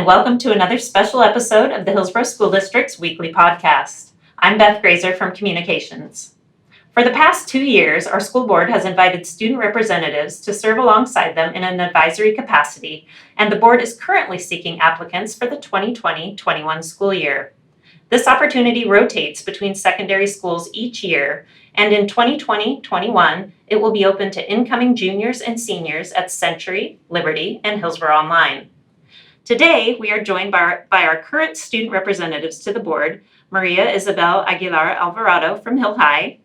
and welcome to another special episode of the Hillsboro School District's weekly podcast. I'm Beth Grazer from Communications. For the past 2 years, our school board has invited student representatives to serve alongside them in an advisory capacity, and the board is currently seeking applicants for the 2020-21 school year. This opportunity rotates between secondary schools each year, and in 2020-21, it will be open to incoming juniors and seniors at Century, Liberty, and Hillsboro Online. Today, we are joined by our current student representatives to the board, Maria Isabel Aguilar Alvarado from Hill High,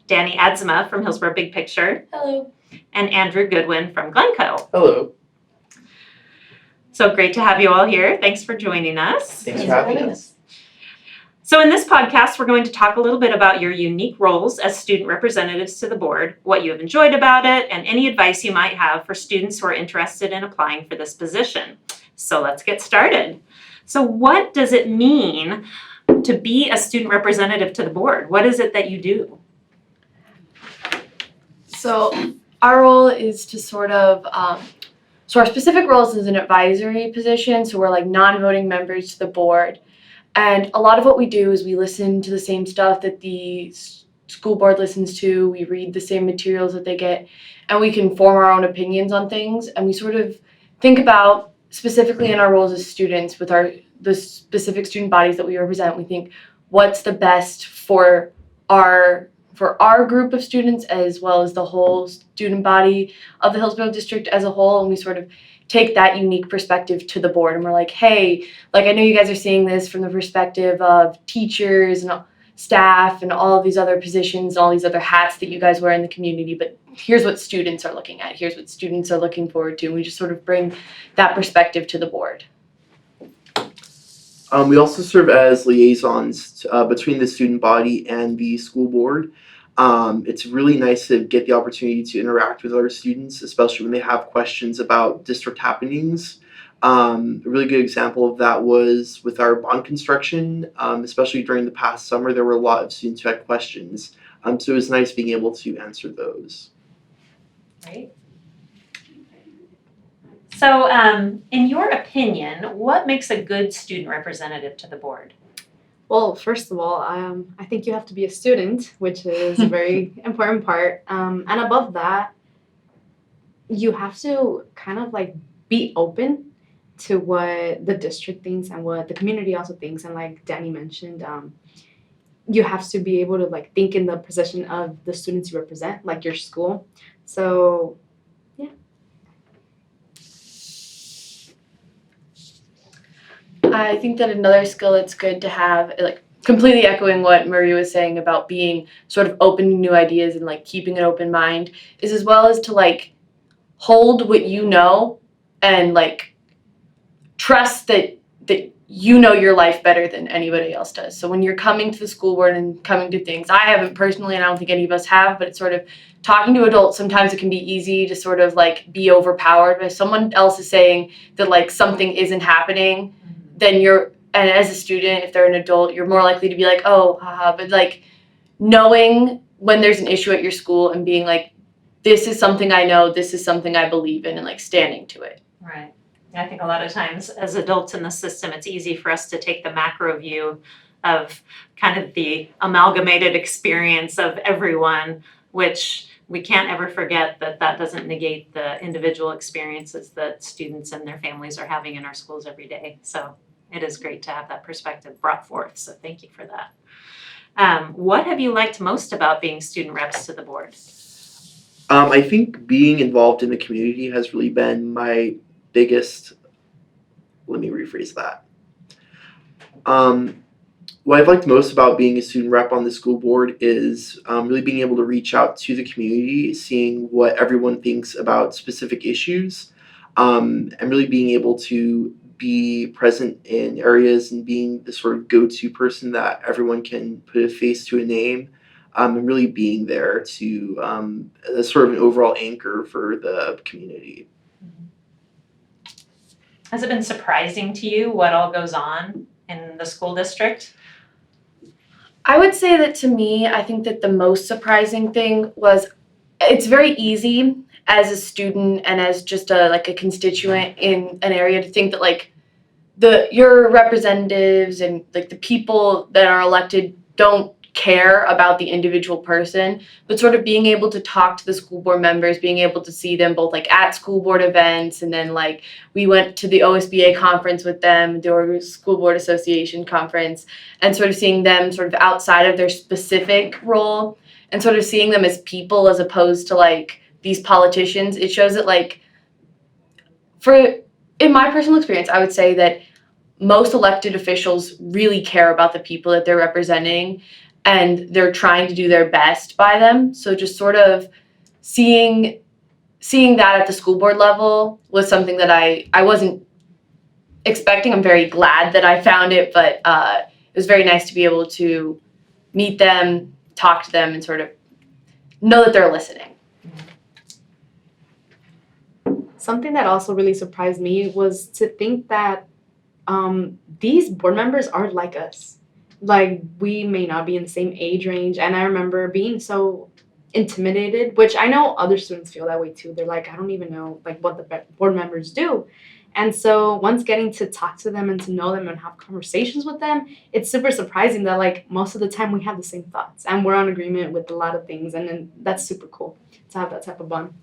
Danny Adzema from Hillsboro Big Picture. Hello. And Andrew Goodwin from Glencoe. Hello. So great to have you all here. Thanks for joining us. Thanks for having us. So in this podcast, we're going to talk a little bit about your unique roles as student representatives to the board, what you have enjoyed about it, and any advice you might have for students who are interested in applying for this position. So let's get started. So what does it mean to be a student representative to the board? What is it that you do? So our role is to so our specific role is an advisory position. So we're like non-voting members to the board. And a lot of what we do is we listen to the same stuff that the school board listens to. We read the same materials that they get, and we can form our own opinions on things. And we sort of think about, specifically in our roles as students with the specific student bodies that we represent, we think what's the best for our group of students as well as the whole student body of the Hillsboro district as a whole, and we sort of take that unique perspective to the board, and we're like, hey, like I know you guys are seeing this from the perspective of teachers and staff and all of these other positions and all these other hats that you guys wear in the community, but here's what students are looking at, here's what students are looking forward to, and we just sort of bring that perspective to the board. We also serve as liaisons between the student body and the school board. It's really nice to get the opportunity to interact with our students, especially when they have questions about district happenings. A really good example of that was with our bond construction, especially during the past summer. There were a lot of students who had questions, so it was nice being able to answer those. Right. So, in your opinion, what makes a good student representative to the board? Well, first of all, I think you have to be a student, which is a very important part. And above that, you have to kind of like be open to what the district thinks and what the community also thinks. And like Danny mentioned, you have to be able to like think in the position of the students you represent, like your school. So, yeah. I think that another skill it's good to have, like completely echoing what Maria was saying about being sort of open to new ideas and like keeping an open mind, is as well as to like hold what you know and like trust that you know your life better than anybody else does. So when you're coming to the school board and coming to things, I haven't personally, and I don't think any of us have, but it's sort of talking to adults, sometimes it can be easy to sort of like be overpowered by someone else is saying that like something isn't happening. Then and as a student, if they're an adult, you're more likely to be like, oh, haha, but like knowing when there's an issue at your school and being like, this is something I know, this is something I believe in, and like standing to it. Right. I think a lot of times as adults in the system, it's easy for us to take the macro view of kind of the amalgamated experience of everyone, which we can't ever forget that doesn't negate the individual experiences that students and their families are having in our schools every day. So it is great to have that perspective brought forth. So thank you for that. What have you liked most about being student reps to the board? I think being involved in the community has really been my biggest, let me rephrase that. What I've liked most about being a student rep on the school board is really being able to reach out to the community, seeing what everyone thinks about specific issues, and really being able to be present in areas and being the sort of go-to person that everyone can put a face to a name, and really being there to as sort of an overall anchor for the community. Has it been surprising to you what all goes on in the school district? I would say that to me, I think that the most surprising thing was it's very easy as a student and as just a constituent in an area to think that your representatives and like the people that are elected don't care about the individual person, but sort of being able to talk to the school board members, being able to see them both like at school board events, and then like we went to the OSBA conference with them, the School Board Association conference, and sort of seeing them sort of outside of their specific role and sort of seeing them as people as opposed to like these politicians. It shows that like in my personal experience, I would say that most elected officials really care about the people that they're representing and they're trying to do their best by them. So just sort of seeing that at the school board level was something that I wasn't expecting. I'm very glad that I found it, but it was very nice to be able to meet them, talk to them, and sort of know that they're listening. Something that also really surprised me was to think that these board members are like us. Like, we may not be in the same age range, and I remember being so intimidated, which I know other students feel that way too. They're like, I don't even know like what the board members do. And so once getting to talk to them and to know them and have conversations with them, it's super surprising that like most of the time we have the same thoughts and we're on agreement with a lot of things, and then that's super cool to have that type of bond.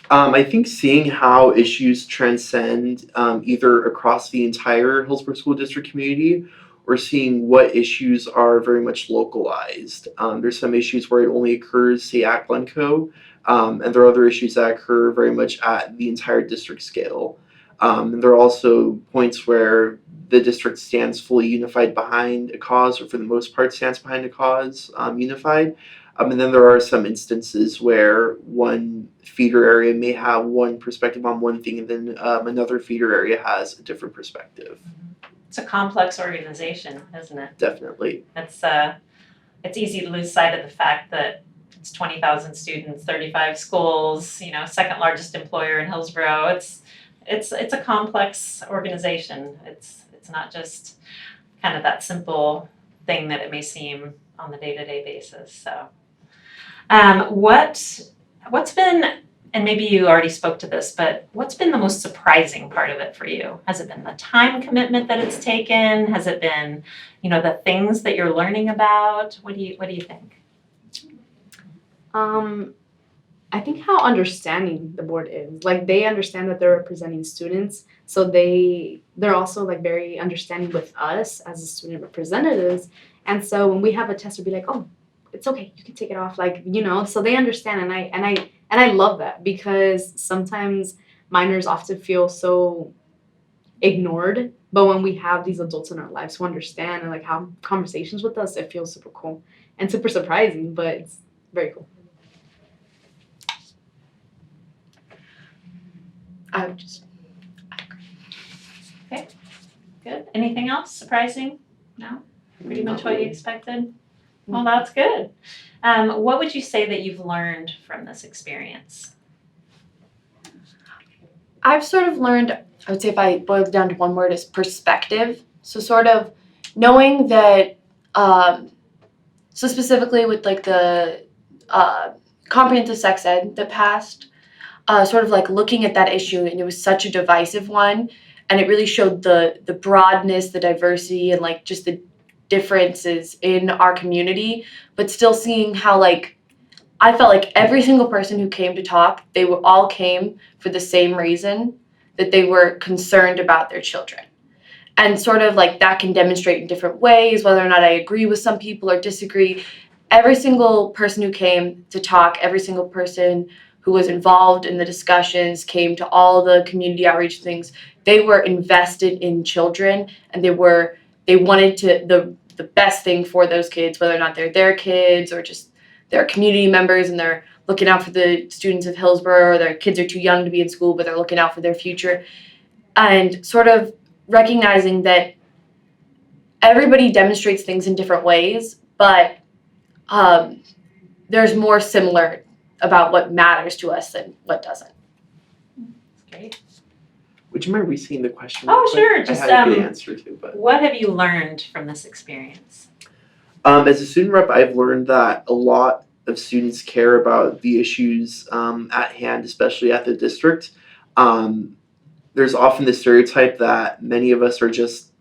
I think seeing how issues transcend either across the entire Hillsboro School District community or seeing what issues are very much localized. There's some issues where it only occurs, say, at Glencoe, and there are other issues that occur very much at the entire district scale. And there are also points where the district stands fully unified behind a cause, or for the most part stands behind a cause unified. And then there are some instances where one feeder area may have one perspective on one thing, and then another feeder area has a different perspective. It's a complex organization, isn't it? Definitely. It's easy to lose sight of the fact that it's 20,000 students, 35 schools, second largest employer in Hillsboro. It's a complex organization. It's not just kind of that simple thing that it may seem on the day-to-day basis. So, what's been, and maybe you already spoke to this, but what's been the most surprising part of it for you? Has it been the time commitment that it's taken? Has it been, the things that you're learning about? What do you think? I think how understanding the board is. Like, they understand that they're representing students, so they're also like very understanding with us as the student representatives. And so when we have a test, we'll be like, oh, it's okay, you can take it off, like, so they understand. And I love that, because sometimes minors often feel so ignored, but when we have these adults in our lives who understand and like have conversations with us, it feels super cool and super surprising, but it's very cool. I would just Okay, good. Anything else surprising? No? Pretty much what you expected? Well, that's good. What would you say that you've learned from this experience? I've sort of learned, I would say if I boiled it down to one word, is perspective. So sort of knowing that, so specifically with like the comprehensive sex ed that passed, sort of like looking at that issue, and it was such a divisive one, and it really showed the broadness, the diversity, and like just the differences in our community, but still seeing how like I felt like every single person who came to talk, they all came for the same reason, that they were concerned about their children. And sort of like that can demonstrate in different ways, whether or not I agree with some people or disagree. Every single person who came to talk, every single person who was involved in the discussions, came to all the community outreach things, they were invested in children, and they wanted to the best thing for those kids, whether or not they're their kids or just their community members, and they're looking out for the students of Hillsboro, or their kids are too young to be in school, but they're looking out for their future. And sort of recognizing that everybody demonstrates things in different ways, but there's more similar about what matters to us than what doesn't. Great. Would you mind re-saying the question? Oh, real quick? sure. Just, I had a good answer too, but what have you learned from this experience? as a student rep, I've learned that a lot of students care about the issues at hand, especially at the district. there's often the stereotype that many of us are just,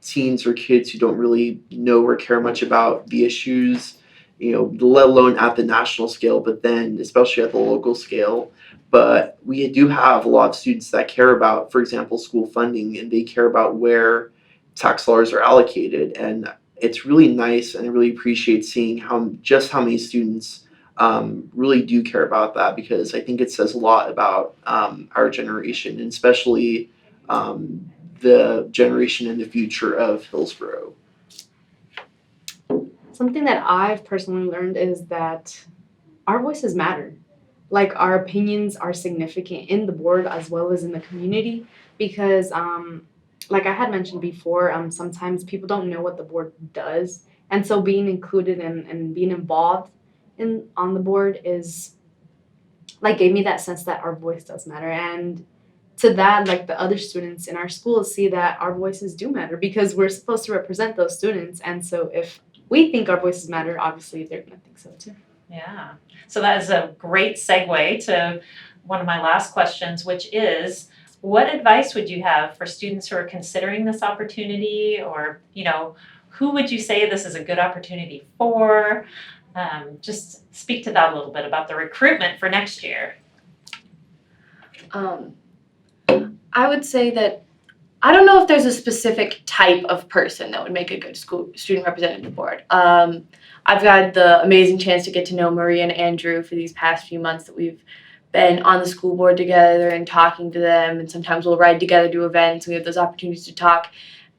teens or kids who don't really know or care much about the issues, let alone at the national scale, but then especially at the local scale. But we do have a lot of students that care about, for example, school funding, and they care about where tax dollars are allocated. And it's really nice, and I really appreciate seeing how many students really do care about that, because I think it says a lot about our generation, and especially the generation in the future of Hillsboro. Something that I've personally learned is that our voices matter. Like our opinions are significant in the board as well as in the community because, like I had mentioned before, sometimes people don't know what the board does, and so being included and being involved in on the board is like gave me that sense that our voice does matter. And to that, like the other students in our school see that our voices do matter because we're supposed to represent those students. And so if we think our voices matter, obviously they're gonna think so too. Yeah. So that is a great segue to one of my last questions, which is, what advice would you have for students who are considering this opportunity, or, who would you say this is a good opportunity for? Just speak to that a little bit about the recruitment for next year. I would say that I don't know if there's a specific type of person that would make a good student representative board. I've had the amazing chance to get to know Maria and Andrew for these past few months that we've been on the school board together and talking to them, and sometimes we'll ride together to events and we have those opportunities to talk.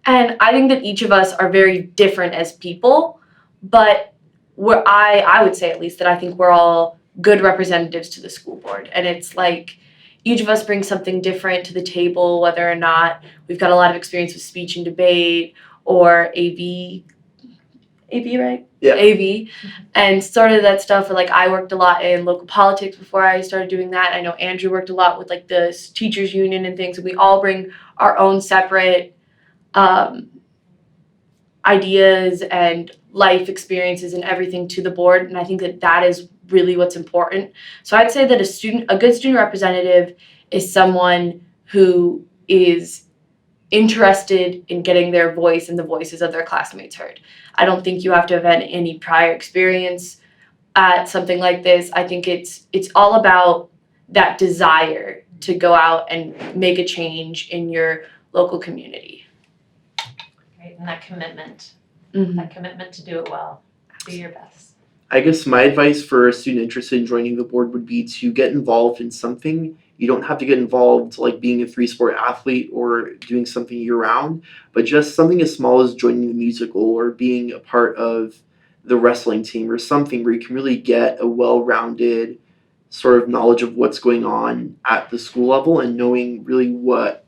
And I think that each of us are very different as people, but I would say at least that I think we're all good representatives to the school board. And it's like each of us brings something different to the table, whether or not we've got a lot of experience with speech and debate or AV, right? Yeah. AV, and sort of that stuff. Like I worked a lot in local politics before I started doing that. I know Andrew worked a lot with like the teachers union and things. And we all bring our own separate ideas and life experiences and everything to the board, and I think that that is really what's important. So I'd say that a good student representative is someone who is interested in getting their voice and the voices of their classmates heard. I don't think you have to have had any prior experience at something like this. I think it's all about that desire to go out and make a change in your local community. Right, and that commitment. Mm-hmm. That commitment to do it well. Do your best. I guess my advice for a student interested in joining the board would be to get involved in something. You don't have to get involved like being a 3-sport athlete or doing something year round, but just something as small as joining the musical or being a part of the wrestling team or something where you can really get a well-rounded sort of knowledge of what's going on at the school level and knowing really what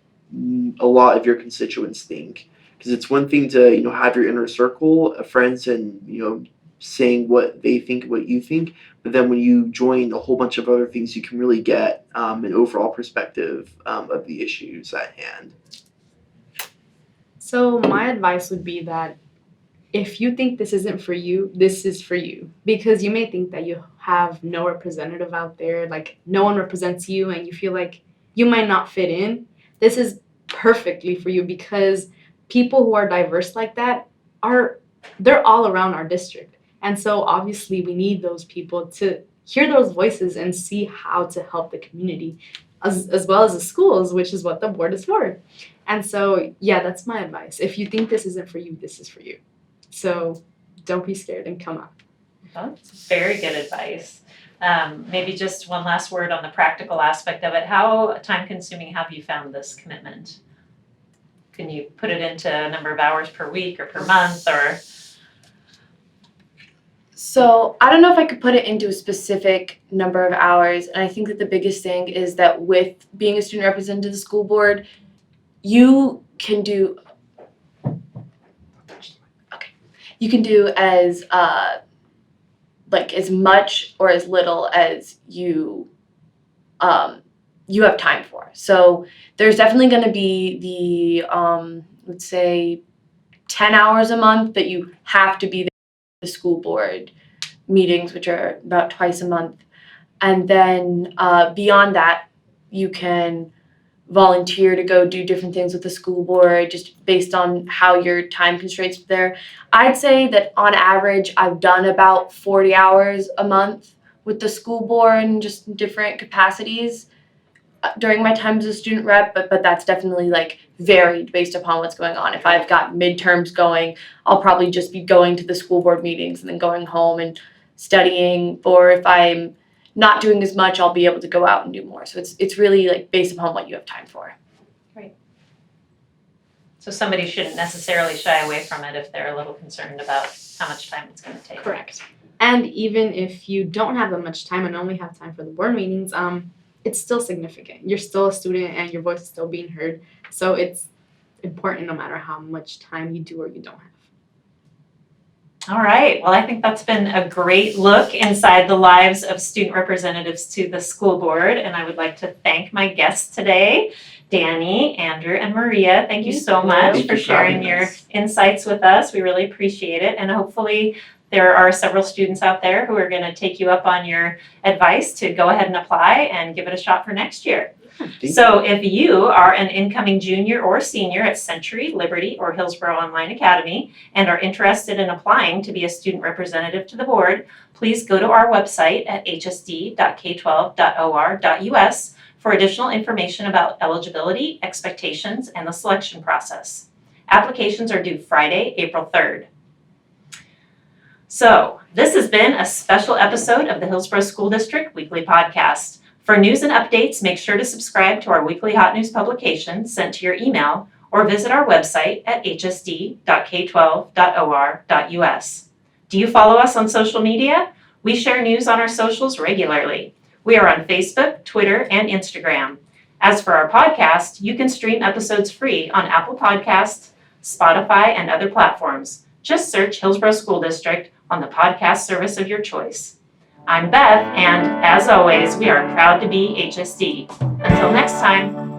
a lot of your constituents think. Because it's one thing to have your inner circle of friends and saying what they think, what you think, but then when you join a whole bunch of other things, you can really get an overall perspective of the issues at hand. So my advice would be that if you think this isn't for you, this is for you. Because you may think that you have no representative out there, like no one represents you and you feel like you might not fit in. This is perfectly for you because people who are diverse like that they're all around our district. And so obviously we need those people to hear those voices and see how to help the community as well as the schools, which is what the board is for. And so, yeah, that's my advice. If you think this isn't for you, this is for you. So don't be scared and come up. That's very good advice. Maybe just one last word on the practical aspect of it. How time-consuming have you found this commitment? Can you put it into a number of hours per week or per month or? So I don't know if I could put it into a specific number of hours. And I think that the biggest thing is that with being a student representative to the school board, you can do as as much or as little as you have time for. So there's definitely going to be the let's say 10 hours a month that you have to be there for the school board meetings, which are about twice a month. And then beyond that, you can volunteer to go do different things with the school board, just based on how your time constraints are there. I'd say that on average, I've done about 40 hours a month with the school board in just different capacities during my time as a student rep, but that's definitely like varied based upon what's going on. If I've got midterms going, I'll probably just be going to the school board meetings and then going home and studying, or if I'm not doing as much, I'll be able to go out and do more. So it's really like based upon what you have time for. So somebody shouldn't necessarily shy away from it if they're a little concerned about how much time it's going to take. Correct. And even if you don't have that much time and only have time for the board meetings, it's still significant. You're still a student and your voice is still being heard. So it's important no matter how much time you do or you don't have. All right. Well, I think that's been a great look inside the lives of student representatives to the school board. And I would like to thank my guests today, Danny, Andrew, and Maria. Thank you so much Thank for you for sharing having your us. insights with us. We really appreciate it. And hopefully there are several students out there who are going to take you up on your advice to go ahead and apply and give it a shot for next year. So if you are an incoming junior or senior at Century, Liberty, or Hillsboro Online Academy and are interested in applying to be a student representative to the board, please go to our website at hsd.k12.or.us for additional information about eligibility, expectations, and the selection process. Applications are due Friday, April 3rd. So this has been a special episode of the Hillsboro School District Weekly Podcast. For news and updates, make sure to subscribe to our weekly hot news publication sent to your email or visit our website at hsd.k12.or.us. Do you follow us on social media? We share news on our socials regularly. We are on Facebook, Twitter, and Instagram. As for our podcast, you can stream episodes free on Apple Podcasts, Spotify, and other platforms. Just search Hillsboro School District on the podcast service of your choice. I'm Beth, and as always, we are proud to be HSD. Until next time.